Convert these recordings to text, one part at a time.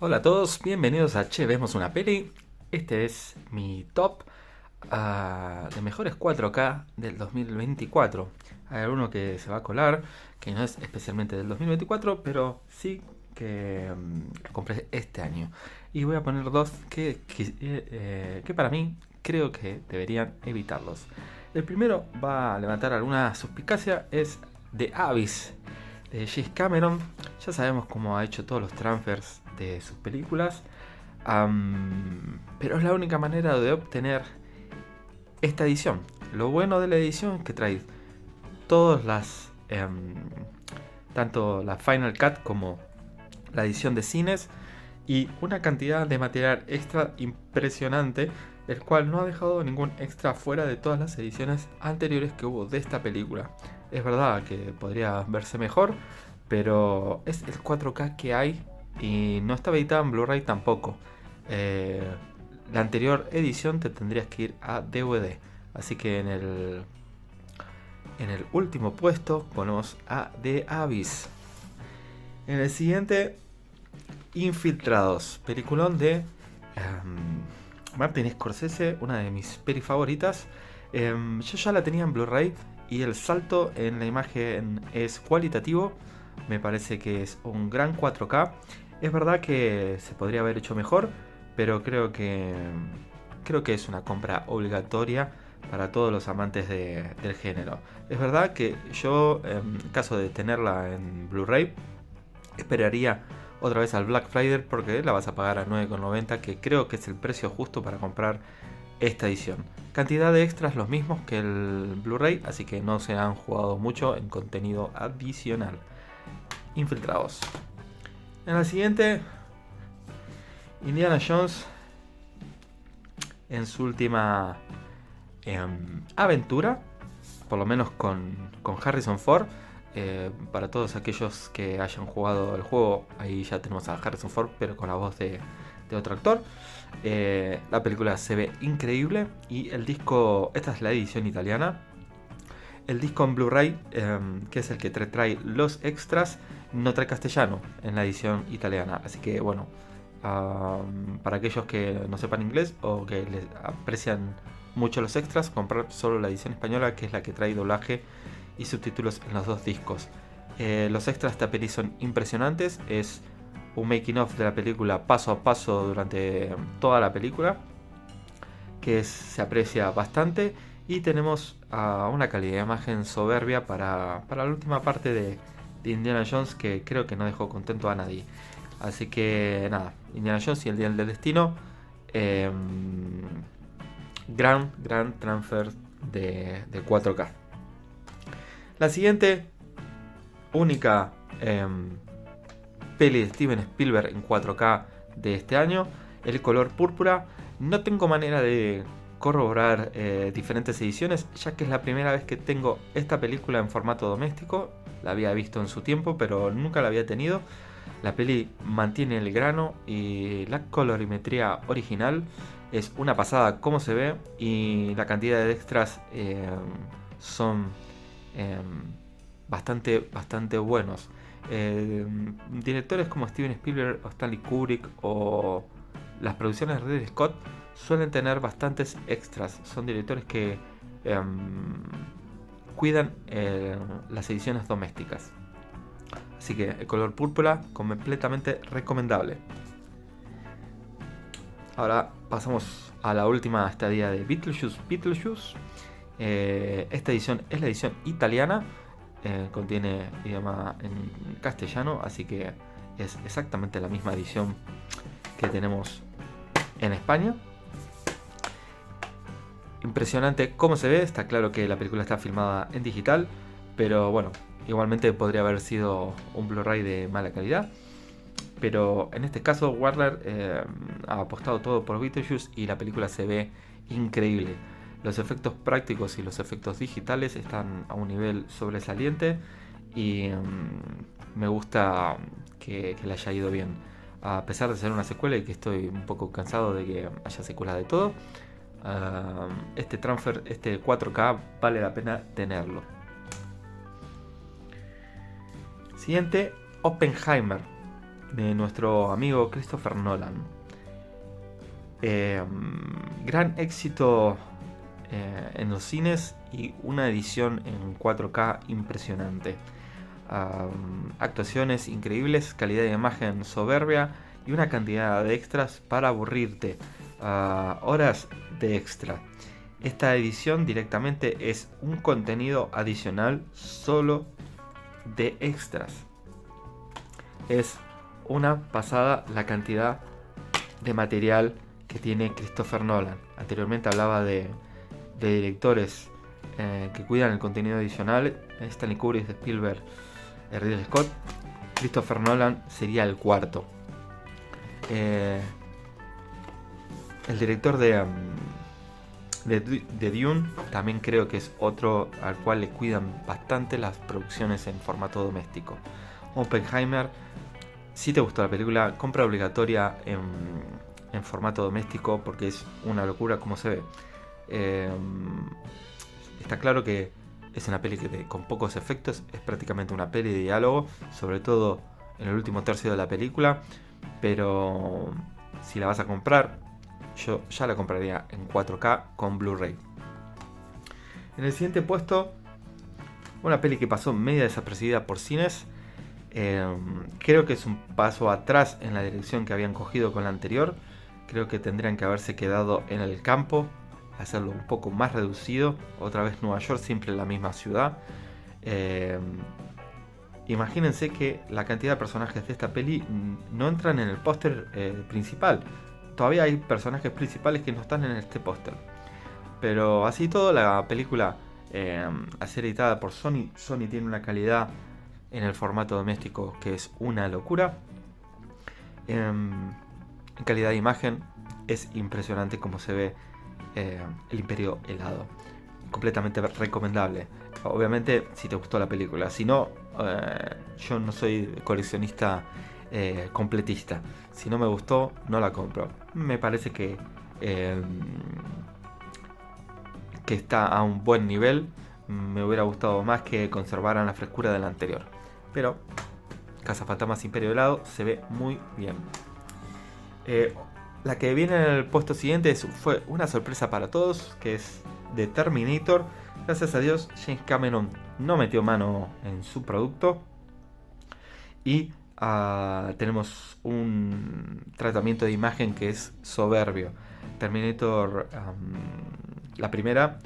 Hola a todos, bienvenidos a Che, vemos una peli. Este es mi top de mejores 4K del 2024. Hay alguno que se va a colar, que no es especialmente del 2024, pero sí que lo compré este año. Y voy a poner dos que para mí creo que deberían evitarlos. El primero va a levantar alguna suspicacia, es The Abyss de James Cameron. Ya sabemos cómo ha hecho todos los transfers de sus películas, pero es la única manera de obtener esta edición. Lo bueno de la edición es que trae todas tanto la Final Cut como la edición de cines y una cantidad de material extra impresionante, el cual no ha dejado ningún extra fuera de todas las ediciones anteriores que hubo de esta película. Es verdad que podría verse mejor, pero es el 4K que hay y no está editada en Blu-ray tampoco. Eh, la anterior edición te tendrías que ir a DVD. Así que en el último puesto ponemos a The Abyss. En el siguiente, Infiltrados, peliculón de Martin Scorsese, una de mis pelis favoritas. Yo ya la tenía en Blu-ray y el salto en la imagen es cualitativo. Me parece que es un gran 4K. Es verdad que se podría haber hecho mejor, pero creo que es una compra obligatoria para todos los amantes del género. Es verdad que yo, en caso de tenerla en Blu-ray, esperaría otra vez al Black Friday porque la vas a pagar a 9,90, que creo que es el precio justo para comprar esta edición. Cantidad de extras los mismos que el Blu-ray, así que no se han jugado mucho en contenido adicional. Infiltrados. En la siguiente, Indiana Jones en su última aventura, por lo menos con Harrison Ford. Para todos aquellos que hayan jugado el juego, ahí ya tenemos a Harrison Ford, pero con la voz de otro actor. La película se ve increíble y el disco, esta es la edición italiana. El disco en Blu-ray, que es el que trae los extras, no trae castellano en la edición italiana. Así que bueno, para aquellos que no sepan inglés o que les aprecian mucho los extras, comprar solo la edición española, que es la que trae doblaje y subtítulos en los dos discos. Los extras de esta peli son impresionantes. Es un making of de la película paso a paso durante toda la película, que se aprecia bastante. Y tenemos una calidad de imagen soberbia para la última parte de Indiana Jones, que creo que no dejó contento a nadie. Así que nada, Indiana Jones y el Día del Destino. Gran transfer de 4K. La siguiente, única peli de Steven Spielberg en 4K de este año, El color púrpura. No tengo manera de corroborar diferentes ediciones, ya que es la primera vez que tengo esta película en formato doméstico. La había visto en su tiempo, pero nunca la había tenido. La peli mantiene el grano y la colorimetría original. Es una pasada cómo se ve y la cantidad de extras son bastante buenos. Directores como Steven Spielberg o Stanley Kubrick o las producciones de Ridley Scott suelen tener bastantes extras. Son directores que cuidan las ediciones domésticas. Así que el color púrpura completamente recomendable. Ahora pasamos a la última estadía de Beetlejuice. Esta edición es la edición italiana. Contiene idioma en castellano, así que es exactamente la misma edición que tenemos en España. Impresionante cómo se ve. Está claro que la película está filmada en digital, pero bueno, igualmente podría haber sido un Blu-ray de mala calidad. Pero en este caso Warner ha apostado todo por Beetlejuice y la película se ve increíble. Los efectos prácticos y los efectos digitales están a un nivel sobresaliente y me gusta que le haya ido bien. A pesar de ser una secuela y que estoy un poco cansado de que haya secuelas de todo, este transfer, este 4K, vale la pena tenerlo. Siguiente, Oppenheimer. de nuestro amigo Christopher Nolan. Gran éxito en los cines y una edición en 4K impresionante. Actuaciones increíbles, calidad de imagen soberbia y una cantidad de extras para aburrirte. Horas de extra. Esta edición directamente es un contenido adicional solo de extras. Es una pasada la cantidad de material que tiene Christopher Nolan. Anteriormente hablaba de directores que cuidan el contenido adicional. Stanley Kubrick, Spielberg, Ridley Scott. Christopher Nolan sería el cuarto. El director de Dune también creo que es otro al cual le cuidan bastante las producciones en formato doméstico. Oppenheimer, si te gustó la película, compra obligatoria en formato doméstico porque es una locura como se ve. Está claro que es una peli que con pocos efectos, es prácticamente una peli de diálogo, sobre todo en el último tercio de la película, pero si la vas a comprar, yo ya la compraría en 4K con Blu-ray. En el siguiente puesto, una peli que pasó media desapercibida por cines. Creo que es un paso atrás en la dirección que habían cogido con la anterior. Creo que tendrían que haberse quedado en el campo, hacerlo un poco más reducido. Otra vez Nueva York, siempre la misma ciudad. Imagínense que la cantidad de personajes de esta peli no entran en el póster principal. Todavía hay personajes principales que no están en este póster. Pero así todo, la película a ser editada por Sony. Sony tiene una calidad en el formato doméstico que es una locura. En calidad de imagen es impresionante como se ve el Imperio helado. Completamente recomendable. Obviamente si te gustó la película. Si no, yo no soy coleccionista completista. Si no me gustó, no la compro. Me parece que está a un buen nivel. Me hubiera gustado más que conservaran la frescura de la anterior. Pero Cazafantasmas Imperio helado se ve muy bien. La que viene en el puesto siguiente fue una sorpresa para todos, que es The Terminator. Gracias a Dios, James Cameron no metió mano en su producto. Y tenemos un tratamiento de imagen que es soberbio. Terminator, la primera,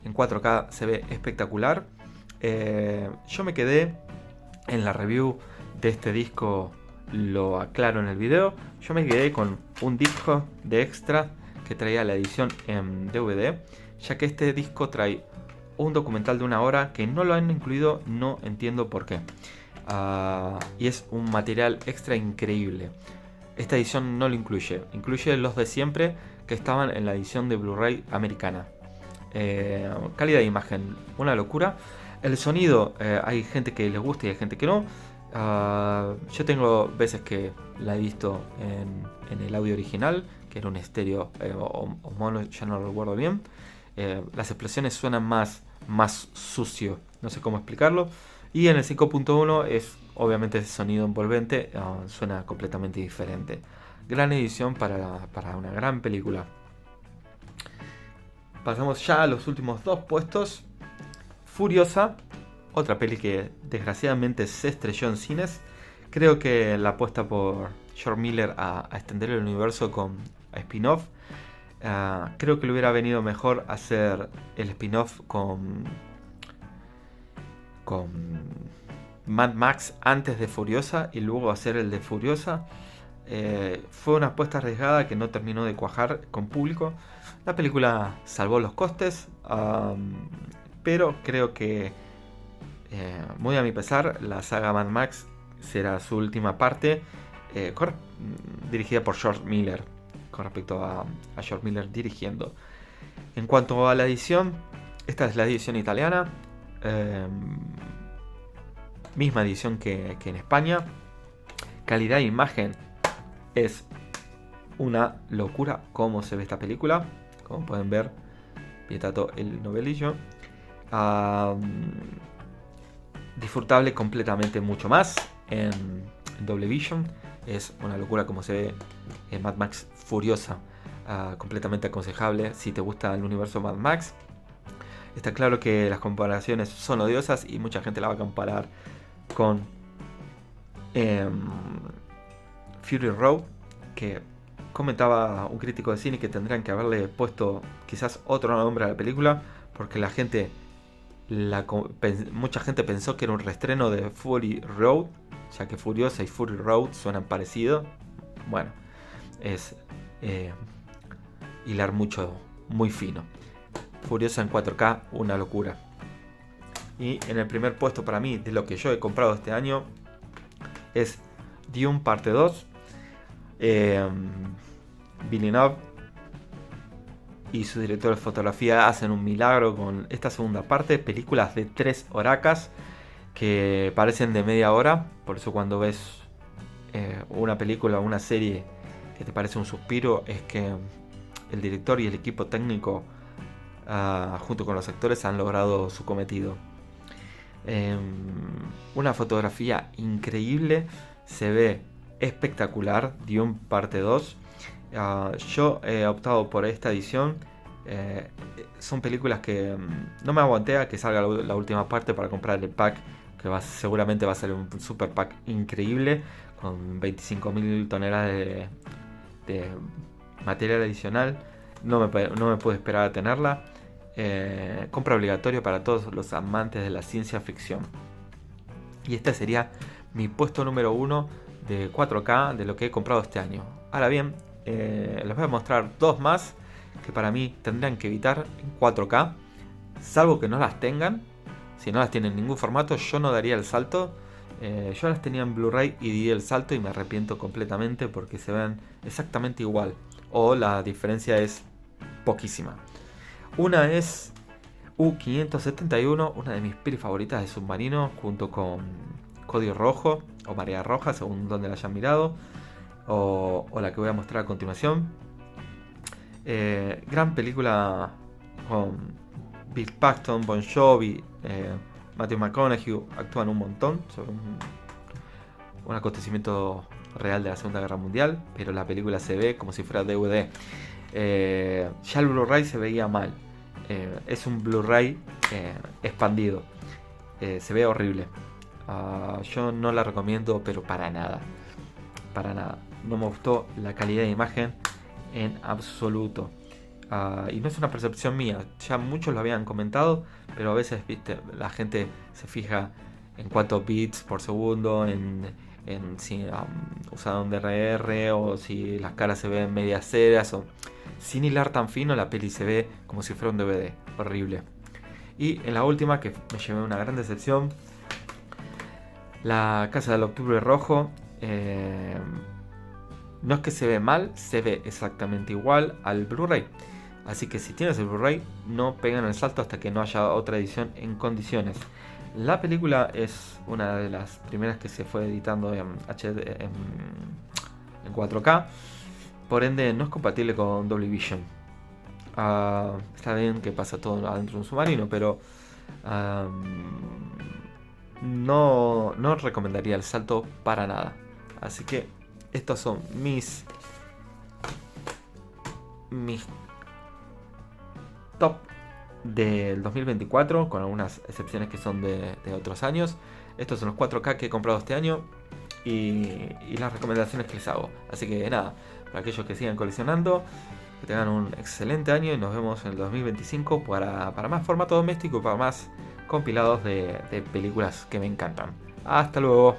en 4K se ve espectacular. Yo me quedé en la review de este disco, lo aclaro en el video. Yo me quedé con un disco de extra que traía la edición en DVD, ya que este disco trae un documental de 1 hora que no lo han incluido, no entiendo por qué. Y es un material extra increíble. Esta edición no lo incluye, incluye los de siempre que estaban en la edición de Blu-ray americana. Calidad de imagen, una locura. El sonido, hay gente que les gusta y hay gente que no. Yo tengo veces que la he visto en el audio original, que era un estéreo o mono, ya no lo recuerdo bien. Las explosiones suenan más sucio, no sé cómo explicarlo. Y en el 5.1 es obviamente ese sonido envolvente, suena completamente diferente. Gran edición para una gran película. Pasamos ya a los últimos dos puestos. Furiosa, otra peli que desgraciadamente se estrelló en cines. Creo que la apuesta por George Miller a extender el universo con spin-off. Creo que le hubiera venido mejor hacer el spin-off con Mad Max antes de Furiosa y luego hacer el de Furiosa. Fue una apuesta arriesgada que no terminó de cuajar con público. La película salvó los costes, pero creo que muy a mi pesar la saga Mad Max será su última parte, dirigida por George Miller, con respecto a George Miller dirigiendo. En cuanto a la edición, esta es la edición italiana, misma edición que en España. Calidad de imagen es una locura como se ve esta película. Como pueden ver, Pietato el novelillo. Disfrutable completamente mucho más en Dolby Vision. es una locura como se ve en Mad Max Furiosa. Completamente aconsejable si te gusta el universo Mad Max. Está claro que las comparaciones son odiosas y mucha gente la va a comparar con Fury Road, que comentaba un crítico de cine que tendrían que haberle puesto quizás otro nombre a la película, porque mucha gente pensó que era un reestreno de Fury Road, ya que Furiosa y Fury Road suenan parecido. Bueno, es hilar mucho, muy fino. Furiosa en 4K, una locura. Y en el primer puesto para mí de lo que yo he comprado este año es Dune parte 2. Villeneuve y su director de fotografía hacen un milagro con esta segunda parte. Películas de 3 horacas que parecen de media hora. Por eso cuando ves una película o una serie que te parece un suspiro, es que el director y el equipo técnico junto con los actores han logrado su cometido. Una fotografía increíble, se ve espectacular. Dune parte 2. Yo he optado por esta edición. Son películas que no me aguanté a que salga la última parte para comprar el pack, que seguramente va a ser un super pack increíble con 25.000 toneladas de material adicional. No me puedo esperar a tenerla. Compra obligatorio para todos los amantes de la ciencia ficción. Y este sería mi puesto número 1 de 4K de lo que he comprado este año. Ahora bien, les voy a mostrar dos más que para mí tendrían que evitar en 4K, salvo que no las tengan. Si no las tienen en ningún formato, yo no daría el salto. Yo las tenía en Blu-ray y di el salto y me arrepiento completamente porque se ven exactamente igual, o la diferencia es poquísima. Una es U-571, una de mis pelis favoritas de submarino, junto con Código Rojo o Marea Roja, según donde la hayan mirado, o la que voy a mostrar a continuación. Gran película con Bill Paxton, Bon Jovi, Matthew McConaughey, actúan un montón sobre un acontecimiento real de la Segunda Guerra Mundial, pero la película se ve como si fuera DVD. Ya el Blu-ray se veía mal. Es un Blu-ray expandido. Se ve horrible. Yo no la recomiendo, pero para nada. Para nada. No me gustó la calidad de imagen en absoluto. Y no es una percepción mía. Ya muchos lo habían comentado, pero a veces, viste, la gente se fija en cuántos bits por segundo, en si usaron DRR, o si las caras se ven medias serias, o sin hilar tan fino, la peli se ve como si fuera un DVD. Horrible. Y en la última, que me llevé una gran decepción, La Casa del Octubre Rojo. No es que se ve mal, se ve exactamente igual al Blu-ray. Así que si tienes el Blu-ray, no peguen el salto hasta que no haya otra edición en condiciones. La película es una de las primeras que se fue editando en HD, en 4K. Por ende, no es compatible con Dolby Vision. Está bien que pasa todo adentro de un submarino, pero no recomendaría el salto para nada. Así que estos son mis top del 2024, con algunas excepciones que son de otros años. Estos son los 4K que he comprado este año y las recomendaciones que les hago. Así que nada, para aquellos que sigan coleccionando, que tengan un excelente año y nos vemos en el 2025 para más formato doméstico y para más compilados de películas que me encantan. Hasta luego.